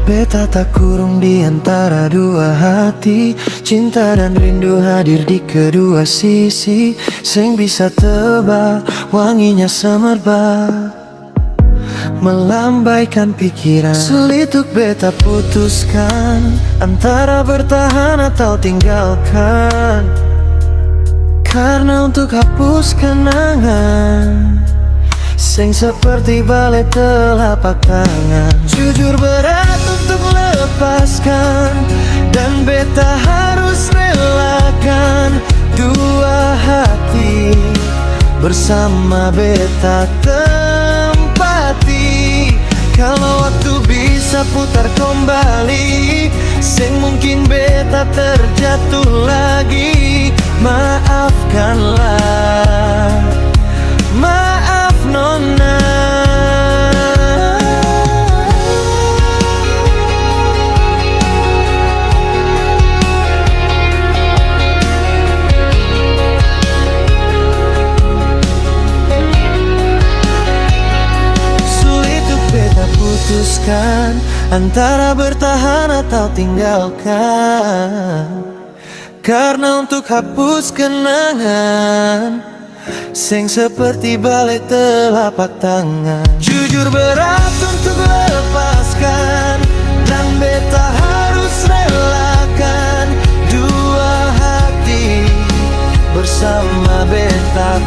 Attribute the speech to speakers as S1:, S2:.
S1: Beta tak kurung di antara dua hati. Cinta dan rindu hadir di kedua sisi. Sing bisa tebak wanginya semerbak, melambaikan pikiran. Sulit untuk beta putuskan antara bertahan atau tinggalkan. Karena untuk hapus kenangan sing seperti balai telapak tangan. Jujur berat untuk lepaskan, dan beta harus relakan. Dua hati bersama beta tempati. Kalau waktu bisa putar kembali, sing mungkin beta terjatuh lagi. Maafkanlah, maaf nona. Sulit untuk beta putuskan antara bertahan atau tinggalkan. Karena untuk hapus kenangan sing seperti balai telapak tangan. Jujur berat untuk lepaskan, dan beta harus relakan. Dua hati bersama beta